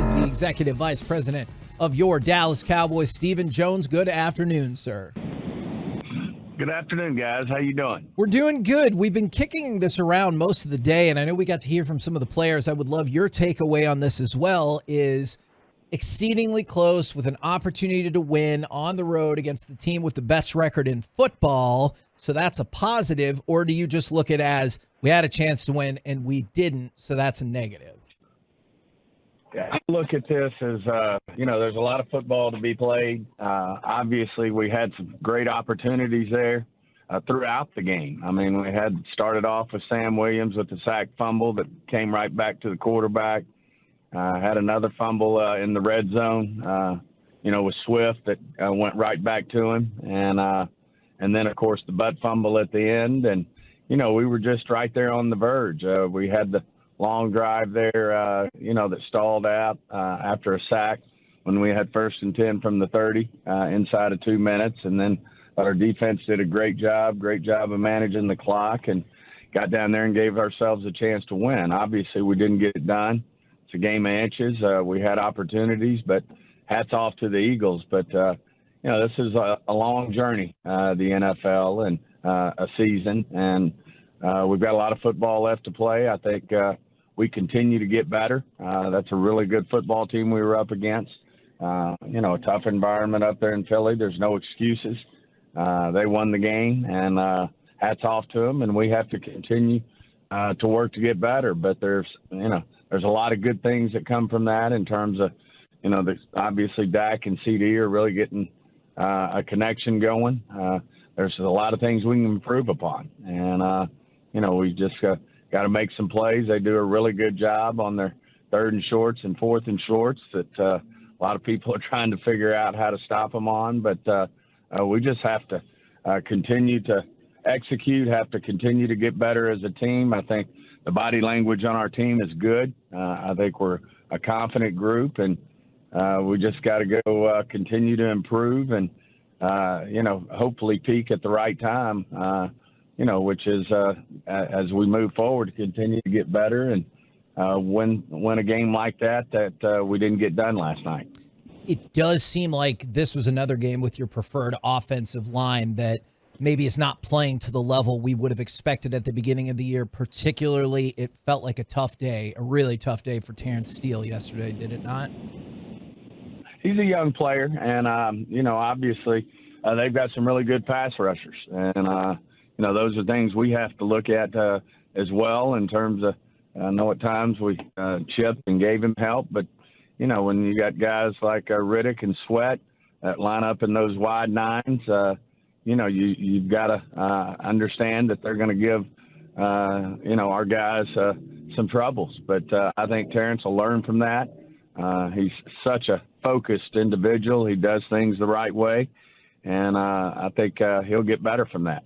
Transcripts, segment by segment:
is the Executive Vice President of your Dallas Cowboys, Stephen Jones. Good afternoon, sir. Good afternoon, guys. How you doing? We're doing good. We've been kicking this around most of the day, and I know we got to hear from some of the players. I would love your takeaway on this as well, is exceedingly close with an opportunity to win on the road against the team with the best record in football. So that's a positive, or do you just look at it as we had a chance to win and we didn't, so that's a negative? Yeah, I look at this as, there's a lot of football to be played. Obviously, we had some great opportunities there throughout the game. I mean, we had started off with Sam Williams with the sack fumble that came right back to the quarterback. Had another fumble in the red zone, with Swift that went right back to him. And then, of course, the butt fumble at the end. And, we were just right there on the verge. We had the long drive there, that stalled out after a sack when we had 1st and 10 from the 30 inside of 2 minutes. And then our defense did a great job of managing the clock and got down there and gave ourselves a chance to win. Obviously, we didn't get it done. It's a game of inches. We had opportunities, but hats off to the Eagles. But, this is a long journey, the NFL, and a season. And we've got a lot of football left to play. I think we continue to get better. That's a really good football team we were up against. A tough environment up there in Philly. There's no excuses. They won the game, and hats off to them. And we have to continue to work to get better. But there's a lot of good things that come from that in terms of, obviously Dak and CD are really getting a connection going. There's a lot of things we can improve upon. And, we just got to make some plays. They do a really good job on their 3rd and shorts and 4th and shorts that a lot of people are trying to figure out how to stop them on. But we just have to continue to execute, have to continue to get better as a team. I think the body language on our team is good. I think we're a confident group, and we just got to go continue to improve and, hopefully peak at the right time, which is as we move forward, continue to get better and win a game like that we didn't get done last night. It does seem like this was another game with your preferred offensive line that maybe is not playing to the level we would have expected at the beginning of the year. Particularly, it felt like a really tough day for Terrence Steele yesterday, did it not? He's a young player, and, obviously they've got some really good pass rushers. And, those are things we have to look at as well in terms of, I know at times we chipped and gave him help, but, when you got guys like Riddick and Sweat that line up in those wide nines, you've got to understand that they're going to give, our guys some troubles. But I think Terrence will learn from that. He's such a focused individual. He does things the right way, and I think he'll get better from that.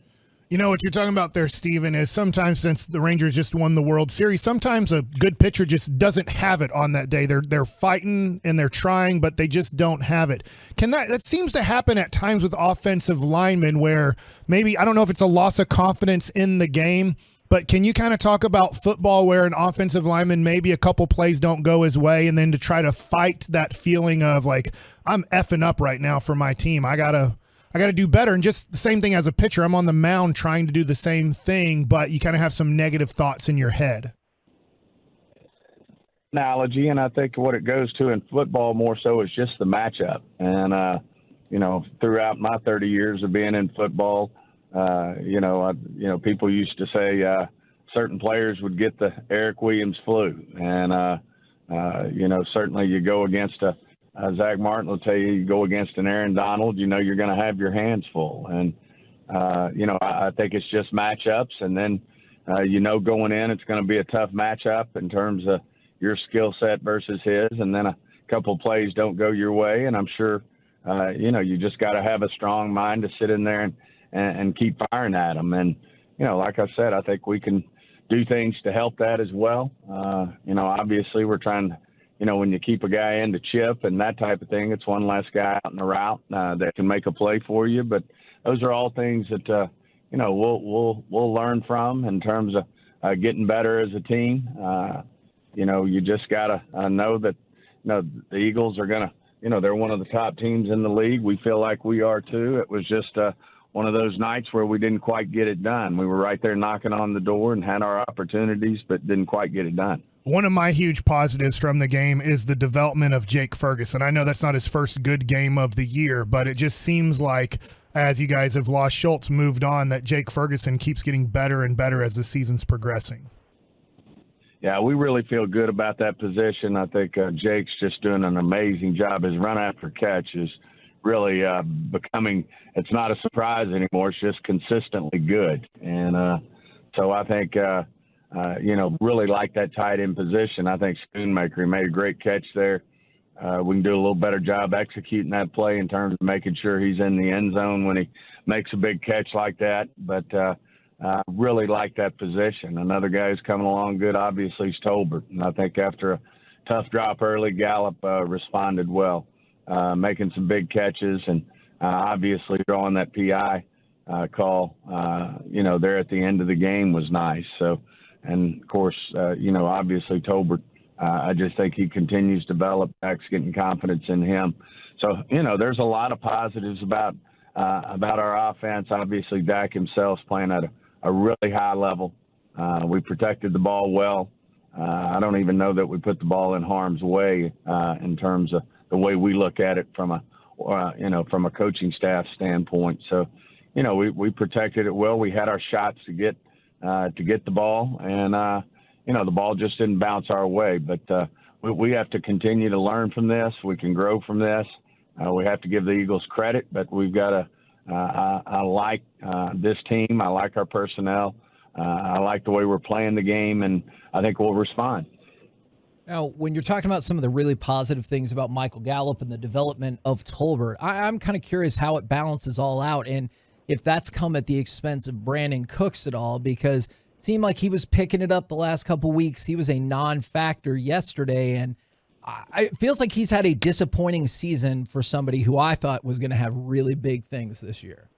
What you're talking about there, Steven, is sometimes since the Rangers just won the World Series, sometimes a good pitcher just doesn't have it on that day. They're fighting and they're trying, but they just don't have it. That seems to happen at times with offensive linemen where maybe, I don't know if it's a loss of confidence in the game, but can you kind of talk about football where an offensive lineman, maybe a couple plays don't go his way, and then to try to fight that feeling of like, I'm effing up right now for my team. I gotta do better. And just the same thing as a pitcher. I'm on the mound trying to do the same thing, but you kind of have some negative thoughts in your head. Analogy, and I think what it goes to in football more so is just the matchup. And, throughout my 30 years of being in football, people used to say certain players would get the Eric Williams flu. And, certainly you go against Zach Martin will tell you go against an Aaron Donald, you're going to have your hands full. And, I think it's just matchups. And then, going in, it's going to be a tough matchup in terms of your skill set versus his. And then a couple plays don't go your way. And I'm sure, you just got to have a strong mind to sit in there and keep firing at them. And, like I said, I think we can do things to help that as well. Obviously we're trying to, when you keep a guy in to chip and that type of thing, it's one less guy out in the route that can make a play for you. But those are all things that, we'll learn from in terms of getting better as a team. You just got to know that, the Eagles are going to, they're one of the top teams in the league. We feel like we are too. It was just one of those nights where we didn't quite get it done. We were right there knocking on the door and had our opportunities, but didn't quite get it done. One of my huge positives from the game is the development of Jake Ferguson. I know that's not his first good game of the year, but it just seems like as you guys have lost Schultz, moved on, that Jake Ferguson keeps getting better and better as the season's progressing. Yeah, we really feel good about that position. I think Jake's just doing an amazing job. His run after catch is really becoming, it's not a surprise anymore. It's just consistently good. And so I think, really like that tight end position. I think Schoonmaker made a great catch there. We can do a little better job executing that play in terms of making sure he's in the end zone when he makes a big catch like that. But really like that position. Another guy who's coming along good, obviously, is Tolbert. And I think after a tough drop early, Gallup responded well, making some big catches and obviously drawing that PI call, there at the end of the game was nice. So, and of course, obviously Tolbert, I just think he continues to develop, Dak's getting confidence in him. So, there's a lot of positives about our offense. Obviously, Dak himself's playing at a really high level. We protected the ball well. I don't even know that we put the ball in harm's way in terms of the way we look at it from a coaching staff standpoint. So, we protected it well. We had our shots to get the ball, and the ball just didn't bounce our way. But we have to continue to learn from this. We can grow from this. We have to give the Eagles credit, but we've got to. I like this team. I like our personnel. I like the way we're playing the game, and I think we'll respond. Now, when you're talking about some of the really positive things about Michael Gallup and the development of Tolbert, I'm kind of curious how it balances all out and if that's come at the expense of Brandon Cooks at all, because it seemed like he was picking it up the last couple of weeks. He was a non-factor yesterday, and it feels like he's had a disappointing season for somebody who I thought was going to have really big things this year.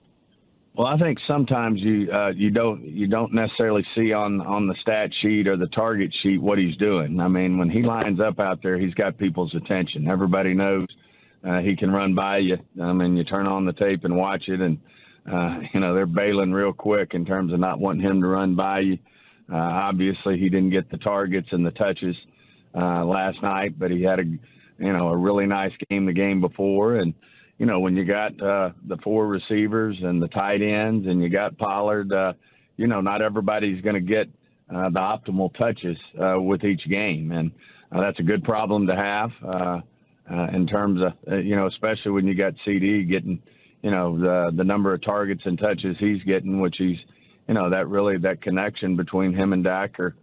Well, I think sometimes you don't necessarily see on the stat sheet or the target sheet what he's doing. I mean, when he lines up out there, he's got people's attention. Everybody knows he can run by you. I mean, you turn on the tape and watch it, and they're bailing real quick in terms of not wanting him to run by you. Obviously, he didn't get the targets and the touches last night, but he had a really nice game the game before. And when you got the four receivers and the tight ends and you got Pollard, not everybody's going to get the optimal touches with each game, and that's a good problem to have in terms of especially when you got CD getting the number of targets and touches he's getting, which he's that connection between him and Dak are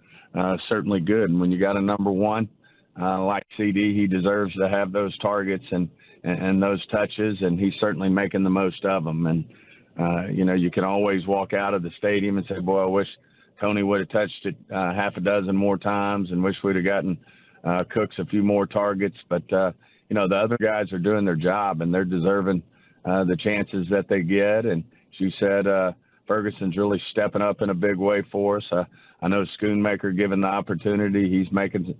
certainly good. And when you got a number one like CD, he deserves to have those targets and those touches, and he's certainly making the most of them. And you can always walk out of the stadium and say, boy, I wish Tony would have touched it half a dozen more times and wish we'd have gotten Cooks a few more targets. But the other guys are doing their job, and they're deserving the chances that they get. And she said Ferguson's really stepping up in a big way for us. I know Schoonmaker, given the opportunity, he's making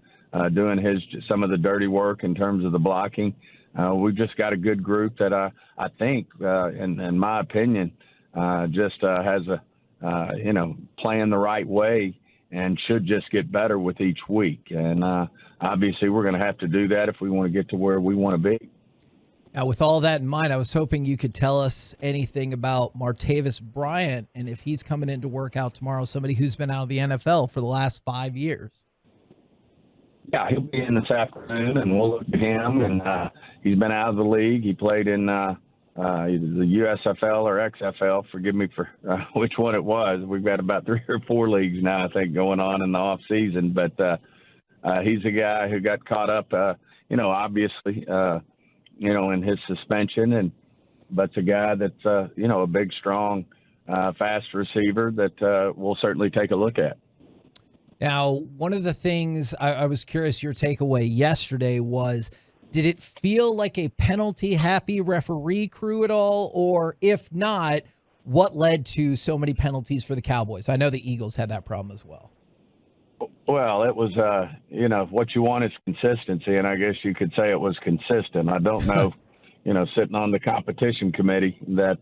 doing some of the dirty work in terms of the blocking. We've just got a good group that I think, in my opinion, just has playing the right way and should just get better with each week. And obviously we're going to have to do that if we want to get to where we want to be. Now, with all that in mind, I was hoping you could tell us anything about Martavis Bryant and if he's coming in to work out tomorrow, somebody who's been out of the NFL for the last 5 years. Yeah, he'll be in this afternoon, and we'll look at him. And he's been out of the league. He played in the USFL or XFL. Forgive me for which one it was. We've got about 3 or 4 leagues now, I think, going on in the off season. But he's a guy who got caught up, obviously, in his suspension, but it's a guy that's a big, strong, fast receiver that we'll certainly take a look at. Now, one of the things I was curious your takeaway yesterday was, did it feel like a penalty-happy referee crew at all? Or if not, what led to so many penalties for the Cowboys? I know the Eagles had that problem as well. Well, it was, what you want is consistency, and I guess you could say it was consistent. I don't know, sitting on the competition committee that,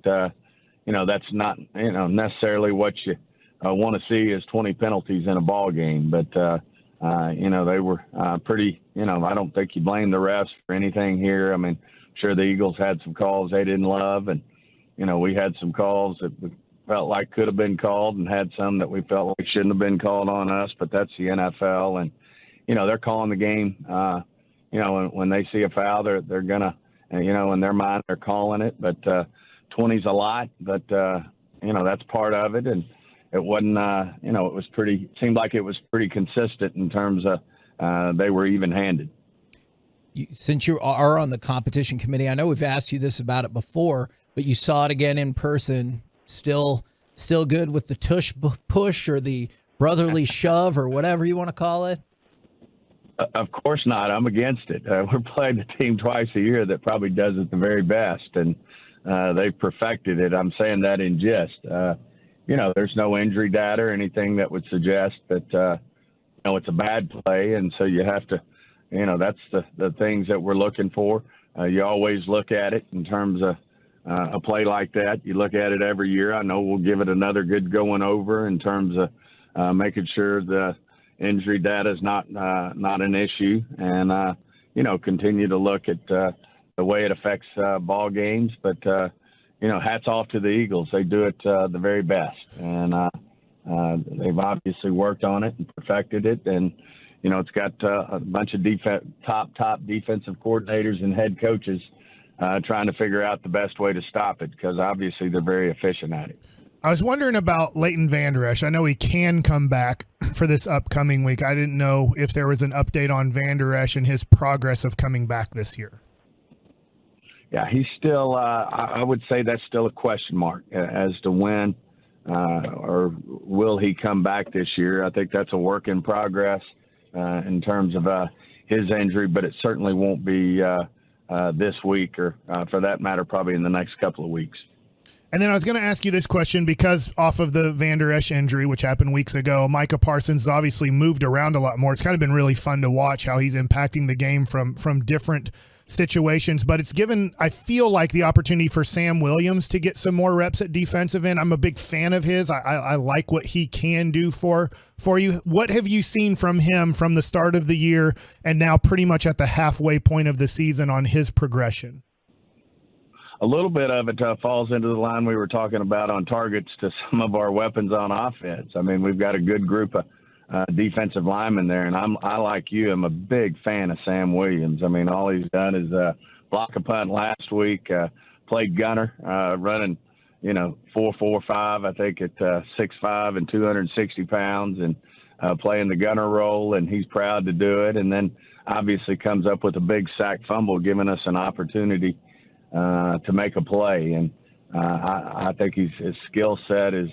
that's not, necessarily what you want to see is 20 penalties in a ball game. But, they were pretty, I don't think you blame the refs for anything here. I mean, sure the Eagles had some calls they didn't love, and, we had some calls that we felt like could have been called and had some that we felt like shouldn't have been called on us, but that's the NFL. And, they're calling the game, when they see a foul, they're going to, in their mind, they're calling it. But 20's a lot, but, that's part of it. And it wasn't, it seemed like it was pretty consistent in terms of they were even-handed. Since you are on the competition committee, I know we've asked you this about it before, but you saw it again in person. Still good with the tush push or the brotherly shove or whatever you want to call it? Of course not. I'm against it. We're playing the team twice a year that probably does it the very best, and they've perfected it. I'm saying that in jest. There's no injury data or anything that would suggest that, it's a bad play, and so you have to, that's the things that we're looking for. You always look at it in terms of a play like that. You look at it every year. I know we'll give it another good going over in terms of making sure the injury data is not an issue, and continue to look at the way it affects ball games. But hats off to the Eagles. They do it the very best, and they've obviously worked on it and perfected it. And it's got a bunch of top defensive coordinators and head coaches trying to figure out the best way to stop it, because obviously they're very efficient at it. I was wondering about Leighton Vander Esch. I know he can come back for this upcoming week. I didn't know if there was an update on Vander Esch and his progress of coming back this year. Yeah, he's still, I would say that's still a question mark as to when or will he come back this year. I think that's a work in progress in terms of his injury, but it certainly won't be this week or for that matter, probably in the next couple of weeks. And then I was going to ask you this question because off of the Vander Esch injury, which happened weeks ago, Micah Parsons obviously moved around a lot more. It's kind of been really fun to watch how he's impacting the game from different situations, but it's given, I feel like, the opportunity for Sam Williams to get some more reps at defensive end. I'm a big fan of his. I like what he can do for you. What have you seen from him from the start of the year and now pretty much at the halfway point of the season on his progression? A little bit of it falls into the line we were talking about on targets to some of our weapons on offense. I mean, we've got a good group of defensive linemen there, and I like you, I'm a big fan of Sam Williams. I mean, all he's done is block a punt last week, played gunner, running, 4.45, I think at 6'5" and 260 pounds, and playing the gunner role, and he's proud to do it. And then obviously comes up with a big sack fumble, giving us an opportunity to make a play. And I think his skill set is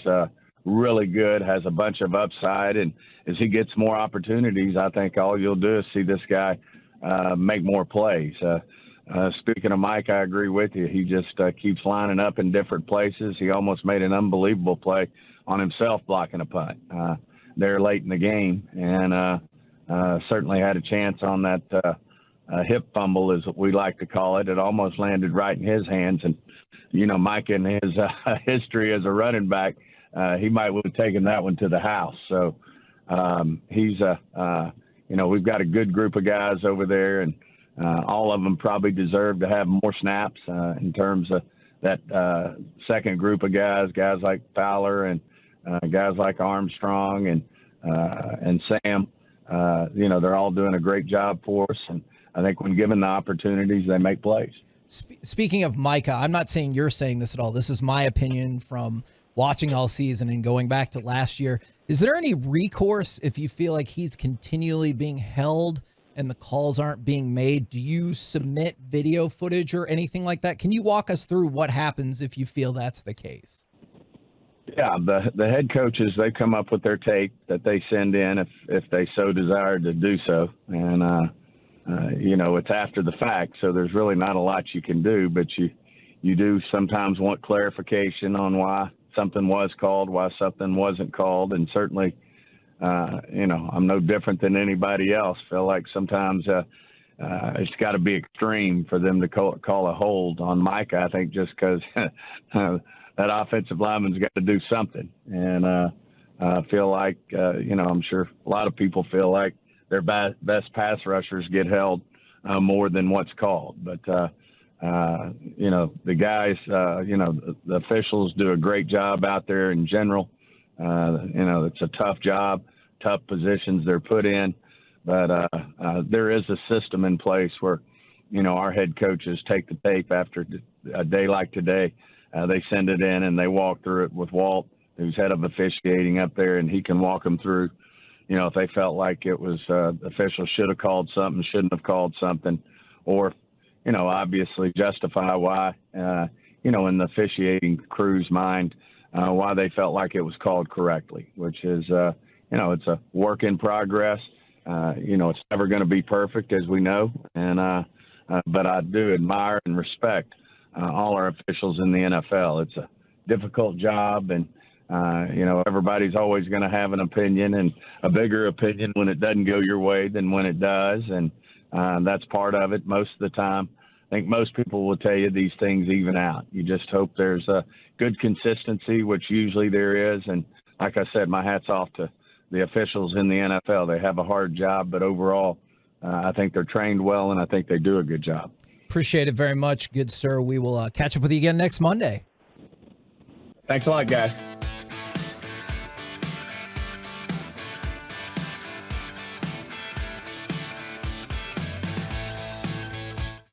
really good, has a bunch of upside, and as he gets more opportunities, I think all you'll do is see this guy make more plays. Speaking of Mike, I agree with you. He just keeps lining up in different places. He almost made an unbelievable play on himself blocking a punt there late in the game, and certainly had a chance on that hip fumble, as we like to call it. It almost landed right in his hands. And, Mike, in his history as a running back, he might have taken that one to the house. So he's we've got a good group of guys over there, and all of them probably deserve to have more snaps in terms of that second group of guys like Fowler and guys like Armstrong and Sam. They're all doing a great job for us, and I think when given the opportunities, they make plays. Speaking of Micah, I'm not saying you're saying this at all. This is my opinion from watching all season and going back to last year. Is there any recourse if you feel like he's continually being held and the calls aren't being made? Do you submit video footage or anything like that? Can you walk us through what happens if you feel that's the case? Yeah, the head coaches, they come up with their tape that they send in if they so desire to do so. And, it's after the fact, so there's really not a lot you can do, but you do sometimes want clarification on why something was called, why something wasn't called. And certainly I'm no different than anybody else. Feel like sometimes it's got to be extreme for them to call a hold on Micah. I think just because that offensive lineman's got to do something. And I feel like, I'm sure a lot of people feel like their best pass rushers get held more than what's called. But, the guys, the officials do a great job out there in general. It's a tough job, tough positions they're put in. But there is a system in place where, our head coaches take the tape after a day like today. They send it in and they walk through it with Walt, who's head of officiating up there, and he can walk them through, if they felt like it was officials should have called something, shouldn't have called something, or, obviously justify why, in the officiating crew's mind, why they felt like it was called correctly, which is, it's a work in progress. It's never going to be perfect, as we know, and but I do admire and respect all our officials in the NFL. It's a difficult job, and everybody's always going to have an opinion, and a bigger opinion when it doesn't go your way than when it does, and that's part of it most of the time. I think most people will tell you these things even out. You just hope there's a good consistency, which usually there is, and like I said, my hat's off to the officials in the NFL. They have a hard job, but overall, I think they're trained well, and I think they do a good job. Appreciate it very much, good sir. We will catch up with you again next Monday. Thanks a lot, guys.